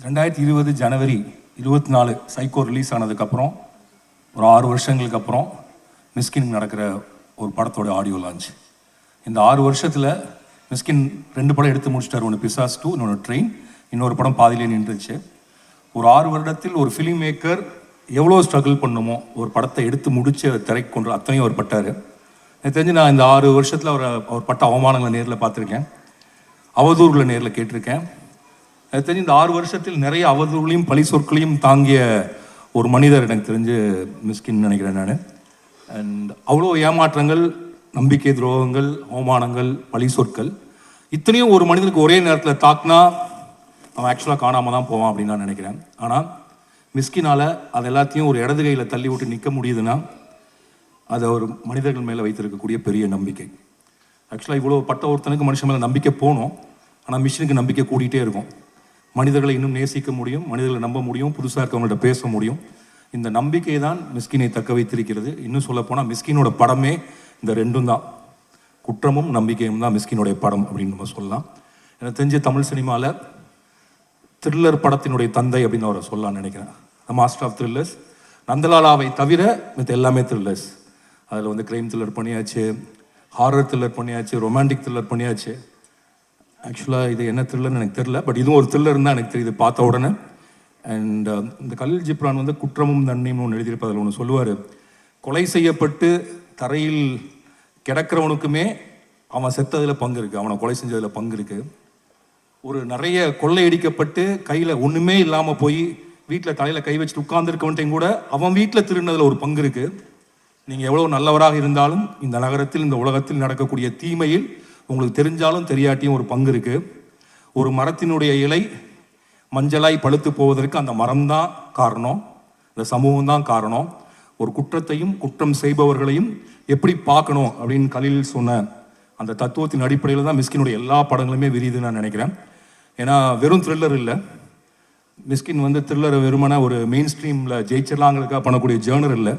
2020 ஜனவரி 24 psycho release ஆனதுக்கப்புறம் ஒரு 6 வருஷங்களுக்கு அப்புறம் மிஸ்கின் நடக்கிற ஒரு படத்தோட ஆடியோ லான்ச். இந்த 6 வருஷத்தில் மிஸ்கின் 2 படம் எடுத்து முடிச்சிட்டார். ஒன்று பிசாஸ் 2, இன்னொன்று ட்ரெயின், இன்னொரு படம் பாதியிலே நின்றுச்சு. ஒரு 6 வருடத்தில் ஒரு ஃபிலிம் மேக்கர் எவ்வளோ ஸ்ட்ரகிள் பண்ணுமோ ஒரு படத்தை எடுத்து முடிச்சு அதை திரைக்கு கொண்டு அத்தனையும் அவர் பட்டார். எனக்கு தெரிஞ்சு நான் இந்த 6 வருஷத்தில் அவர் பட்ட அவமானங்களை நேரில் பார்த்துருக்கேன், அவதூறுகளை நேரில் கேட்டிருக்கேன். எனக்கு தெரிஞ்சு இந்த 6 வருஷத்தில் நிறைய அவதூறுகளையும் பழி சொற்களையும் தாங்கிய ஒரு மனிதர் எனக்கு தெரிஞ்சு மிஸ்கின் நினைக்கிறேன் நான். அண்ட் அவ்வளோ ஏமாற்றங்கள், நம்பிக்கை துரோகங்கள், அவமானங்கள், பழி சொற்கள் இத்தனையும் ஒரு மனிதனுக்கு ஒரே நேரத்தில் தாக்குனா அவன் ஆக்சுவலாக காணாமல் தான் போவான் அப்படின்னு நான் நினைக்கிறேன். ஆனால் மிஸ்கினால் அது எல்லாத்தையும் ஒரு இடது கையில் தள்ளி விட்டு நிற்க முடியுதுன்னா அது ஒரு மனிதர்கள் மேலே வைத்திருக்கக்கூடிய பெரிய நம்பிக்கை. ஆக்சுவலாக இவ்வளோ பட்ட ஒருத்தனுக்கு மனுஷன் மேலே நம்பிக்கை போகணும், ஆனால் மிஷினுக்கு நம்பிக்கை கூட்டிகிட்டே இருக்கும். மனிதர்களை இன்னும் நேசிக்க முடியும், மனிதர்களை நம்ப முடியும், புதுசாக இருக்கவங்கள்ட்ட பேச முடியும். இந்த நம்பிக்கை தான் மிஸ்கினை தக்க வைத்திருக்கிறது. இன்னும் சொல்லப்போனால் மிஸ்கினோட படமே இந்த ரெண்டும் தான், குற்றமும் நம்பிக்கையும் தான் மிஸ்கினுடைய படம் அப்படின்னு நம்ம சொல்லலாம். எனக்கு தெரிஞ்ச தமிழ் சினிமாவில் த்ரில்லர் படத்தினுடைய தந்தை அப்படின்னு அவரை சொல்லலாம்னு நினைக்கிறேன். The master of thrillers. நந்தலாலாவை தவிர மித்த எல்லாமே த்ரில்லர்ஸ். அதில் வந்து கிரைம் த்ரில்லர் பண்ணியாச்சு, ஹாரர் த்ரில்லர் பண்ணியாச்சு, ரொமான்டிக் த்ரில்லர் பண்ணியாச்சு. ஆக்சுவலாக இது என்ன த்ரில்லர்னு எனக்கு தெரியல, பட் இதுவும் ஒரு த்ரில்லர்னு தான் எனக்கு தெரியுது பார்த்த உடனே. அண்ட் இந்த கலில் ஜிப்ரான் வந்து குற்றமும் தண்டனையும் ஒன்று எழுதியிருப்பதில் ஒன்று சொல்லுவார், கொலை செய்யப்பட்டு தரையில் கிடக்கிறவனுக்குமே அவன் செத்ததில் பங்கு இருக்குது, அவனை கொலை செஞ்சதில் பங்கு இருக்குது. ஒரு நிறைய கொள்ளையடிக்கப்பட்டு கையில் ஒன்றுமே இல்லாமல் போய் வீட்டில் தலையில் கை வச்சுட்டு உட்கார்ந்துருக்கவன்ட்டையும் கூட அவன் வீட்டில் திருடினதில் ஒரு பங்கு இருக்குது. நீங்கள் எவ்வளோ நல்லவராக இருந்தாலும் இந்த நகரத்தில், இந்த உலகத்தில் நடக்கக்கூடிய தீமையில் உங்களுக்கு தெரிஞ்சாலும் தெரியாட்டியும் ஒரு பங்கு இருக்குது. ஒரு மரத்தினுடைய இலை மஞ்சளாய் பழுத்து போவதற்கு அந்த மரம்தான் காரணம், இந்த சமூகம் தான் காரணம். ஒரு குற்றத்தையும் குற்றம் செய்பவர்களையும் எப்படி பார்க்கணும் அப்படின்னு கலில் சொன்ன அந்த தத்துவத்தின் அடிப்படையில் தான் மிஸ்கினுடைய எல்லா படங்களுமே விரியுதுன்னு நான் நினைக்கிறேன். ஏன்னா வெறும் த்ரில்லர் இல்லை, மிஸ்கின் வந்து த்ரில்லரை வெறுமனா ஒரு மெயின் ஸ்ட்ரீமில் ஜெயிச்சிடலாங்கிறதுக்காக பண்ணக்கூடிய ஜேர்னர் இல்லை.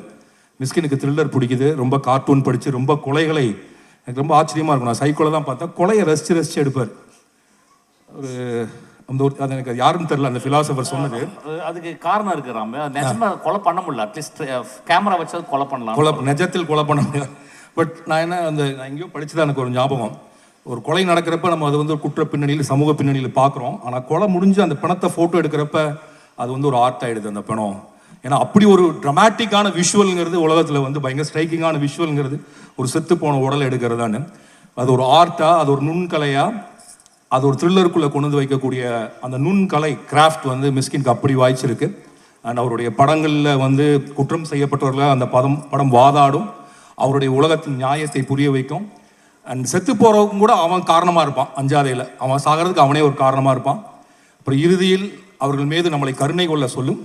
மிஸ்கினுக்கு த்ரில்லர் பிடிக்குது, ரொம்ப கார்ட்டூன் படித்து ரொம்ப கொலைகளை, எனக்கு ரொம்ப ஆச்சரியமாக இருக்கும். நான் சைக்கோல தான் பார்த்தா கொலையை ரசித்து எடுப்பார். ஒரு அந்த ஒரு அது எனக்கு யாருன்னு தெரியல, அந்த ஃபிலாசபர் சொன்னது. அதுக்கு காரணம் இருக்கிறாங்க, நிஜமாக கொலை பண்ண முடியல, அட்லீஸ்ட் கேமரா வச்சது கொலை பண்ணலாம், நிஜத்தில் கொலை பண்ண முடியாது. பட் நான் நான் எங்கேயோ படிச்சுதான் எனக்கு ஒரு ஞாபகம், ஒரு கொலை நடக்கிறப்ப நம்ம அது வந்து ஒரு குற்ற பின்னணியில், சமூக பின்னணியில் பார்க்குறோம். ஆனால் கொலை முடிஞ்சு அந்த பிணத்தை ஃபோட்டோ எடுக்கிறப்ப அது வந்து ஒரு ஆர்ட் ஆகிடுது அந்த பிணம். ஏன்னா அப்படி ஒரு ட்ரமாட்டிக்கான விஷுவலுங்கிறது உலகத்தில் வந்து பயங்கர ஸ்ட்ரைக்கிங்கான விஷுவலுங்கிறது ஒரு செத்து போன உடலை எடுக்கிறதான்னு. அது ஒரு ஆர்ட்டாக, அது ஒரு நுண்கலையாக, அது ஒரு த்ரில்லருக்குள்ளே கொண்டு வந்து வைக்கக்கூடிய அந்த நுண்கலை கிராஃப்ட் வந்து மிஸ்கினுக்கு அப்படி வாய்ச்சிருக்கு. அண்ட் அவருடைய படங்களில் வந்து குற்றம் செய்யப்பட்டவர்களாக அந்த படம் வாதாடும், அவருடைய உலகத்தின் நியாயத்தை புரிய வைக்கும். அண்ட் செத்து போகிறவங்க கூட அவன் காரணமாக இருப்பான், அஞ்சாதையில் அவன் சாகிறதுக்கு அவனே ஒரு காரணமாக இருப்பான். அப்புறம் இறுதியில் அவர்கள் மீது நம்மளை கருணை கொள்ள சொல்லும்.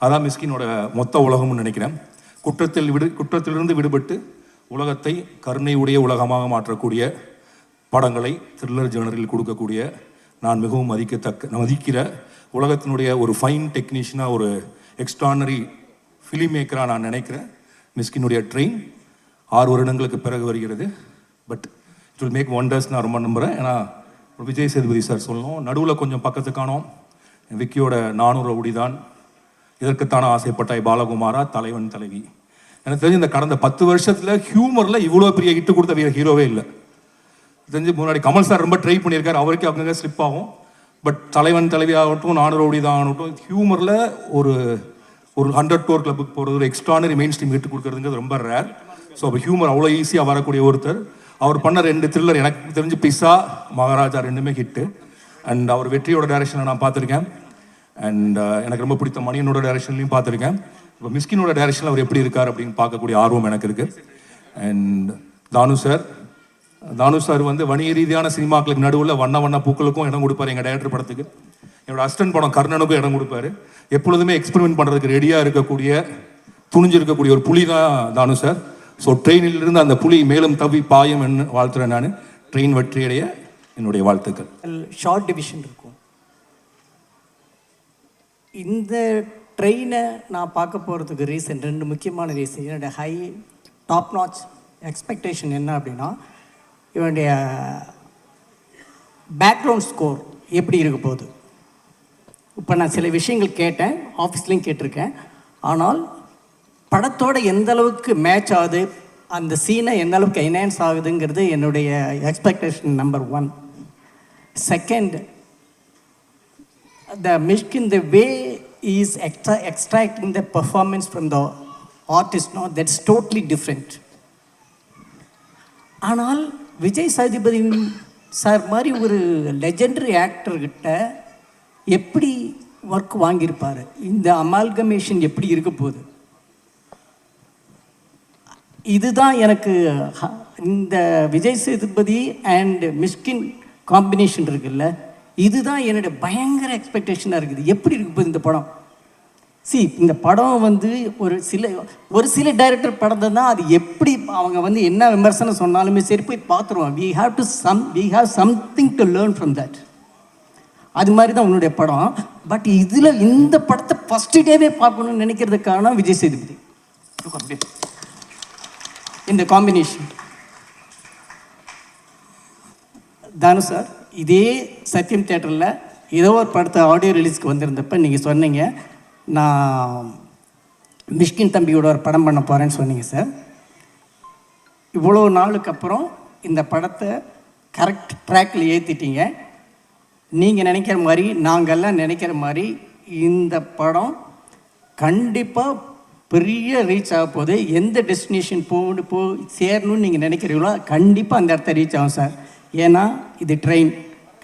அதான் மிஸ்கினோட மொத்த உலகம்னு நினைக்கிறேன். குற்றத்திலிருந்து விடுபட்டு உலகத்தை கருணை உடைய உலகமாக மாற்றக்கூடிய படங்களை த்ரில்லர் ஜேர்னரில் கொடுக்கக்கூடிய நான் மிகவும் மதிக்கிற உலகத்தினுடைய ஒரு ஃபைன் டெக்னீஷியனாக, ஒரு எக்ஸ்ட்ரானரி ஃபிலிம் மேக்கராக நான் நினைக்கிறேன். மிஸ்கினுடைய ட்ரெயின் 6 வருடங்களுக்கு பிறகு வருகிறது. But it will make wonders நான் ரொம்ப நம்புகிறேன். ஏன்னா விஜய் சேதுபதி சார் சொல்லணும், நடுவில் கொஞ்சம் பக்கத்து காணோம், விக்கியோட 400 ரவுடிதான், இதற்குத்தான ஆசைப்பட்டாய் பாலகுமாரா, தலைவன் தலைவி. எனக்கு தெரிஞ்சு இந்த கடந்த 10 வருஷத்தில் ஹியூமரில் இவ்வளோ பெரிய ஹிட்டு கொடுத்த ஹீரோவே இல்லை. தெரிஞ்சு முன்னாடி கமல் சார் ரொம்ப ட்ரை பண்ணியிருக்காரு, அவருக்கே அங்கங்கே ஸ்லிப் ஆகும். பட் தலைவன் தலைவி ஆகட்டும், 400 ரவுடி தான் ஆகட்டும், ஹியூமரில் ஒரு 100 டோர் கிளப்புக்கு போகிறது, ஒரு எக்ஸ்ட்ரானரி மெயின் ஸ்ட்ரீம் ஹிட் கொடுக்குறதுங்கிறது ரொம்ப ரேர். ஸோ அப்போ ஹியூமர் அவ்வளோ ஈஸியாக வரக்கூடிய ஒருத்தர். அவர் பண்ண 2 த்ரில்லர் எனக்கு தெரிஞ்சு பிஸ்ஸா, மகாராஜா ரெண்டுமே ஹிட்டு. அண்ட் அவர் வெற்றியோட டைரக்ஷனை நான் பார்த்துருக்கேன். அண்ட் எனக்கு ரொம்ப பிடித்த மணியனோட டைரக்ஷன்லையும் பார்த்துருக்கேன். இப்போ மிஸ்கினோட டைரக்ஷனில் அவர் எப்படி இருக்கார் அப்படின்னு பார்க்கக்கூடிய ஆர்வம் எனக்கு இருக்குது. அண்ட் தானு சார் வந்து வணிக ரீதியான சினிமாக்களுக்கு நடுவில் வண்ண வண்ண பூக்களுக்கும் இடம் கொடுப்பார். எங்கள் டைரக்டர் படத்துக்கு, என்னோட அசிஸ்டன்ட் படம் கர்ணனுக்கும் இடம் கொடுப்பாரு. எப்பொழுதுமே எக்ஸ்பெரிமெண்ட் பண்ணுறதுக்கு ரெடியாக இருக்கக்கூடிய, துணிஞ்சிருக்கக்கூடிய ஒரு புலி தான் தானு சார். ஸோ ட்ரெயினிலிருந்து அந்த புலி மேலும் தவி பாயம் என்று வாழ்த்துறேன் நான். ட்ரெயின் வெற்றியடைய என்னுடைய வாழ்த்துக்கள். ஷார்ட் டிவிஷன் இருக்கும். இந்த ட்ரெயினை நான் பார்க்க போகிறதுக்கு ரீசன் 2 முக்கியமான ரீசன். என்னுடைய ஹை டாப் நாச் எக்ஸ்பெக்டேஷன் என்ன அப்படின்னா, இவனுடைய பேக்ரவுண்ட் ஸ்கோர் எப்படி இருக்க போகுது. இப்போ நான் சில விஷயங்கள் கேட்டேன், ஆஃபீஸ்லேயும் கேட்டிருக்கேன். ஆனால் படத்தோட எந்த அளவுக்கு மேட்ச் ஆகுது, அந்த சீனை எந்த அளவுக்கு என்ஹான்ஸ் ஆகுதுங்கிறது என்னுடைய expectation number 1. Second, the Mishkin, the way he is extracting the performance from the artist, no, that's totally different. ஆனால் விஜய் சேதுபதி சார் மாதிரி ஒரு லெஜெண்டரி ஆக்டர்கிட்ட எப்படி ஒர்க் வாங்கியிருப்பார், இந்த அமால்கமேஷன் எப்படி இருக்க போகுது, இதுதான் எனக்கு இந்த விஜய் சேதுபதி அண்ட் மிஷ்கின் காம்பினேஷன் இருக்குல்ல, இதுதான் என்னுடைய பயங்கர எக்ஸ்பெக்டேஷனாக இருக்குது. எப்படி இருக்கு போகுது இந்த படம்? இந்த படம் வந்து ஒரு சில டைரக்டர் படம் தான், அது எப்படி அவங்க வந்து என்ன விமர்சனம் சொன்னாலுமே சரி போய் பார்த்துருவோம். we have something to learn from that. அது மாதிரி தான் உன்னுடைய படம். பட் இதில் இந்த படத்தை ஃபஸ்ட்டு டேவே பார்க்கணும்னு நினைக்கிறதுக்கு காரணம் விஜய் சேதுபதி. இந்த காம்பினேஷன் தானு சார், இதே சத்யம் தியேட்டரில் ஏதோ ஒரு படத்தை ஆடியோ ரிலீஸ்க்கு வந்திருந்தப்ப நீங்கள் சொன்னீங்க, நான் மிஷ்கின் தம்பியோட ஒரு படம் பண்ண போகிறேன்னு சொன்னீங்க சார். இவ்வளோ நாளுக்கு அப்புறம் இந்த படத்தை கரெக்ட் ட்ராக்கில் ஏற்றிட்டீங்க. நீங்கள் நினைக்கிற மாதிரி, நாங்கள்லாம் நினைக்கிற மாதிரி இந்த படம் கண்டிப்பாக பெரிய ரீச் ஆக போகுது. எந்த டெஸ்டினேஷன் சேரணும்னு நீங்கள் நினைக்கிறீங்களோ கண்டிப்பாக அந்த இடத்த ரீச் ஆகும் சார். ஏன்னா இது ட்ரெயின்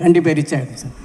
கண்டிப்பாக ரீச் ஆகிடும் சார்.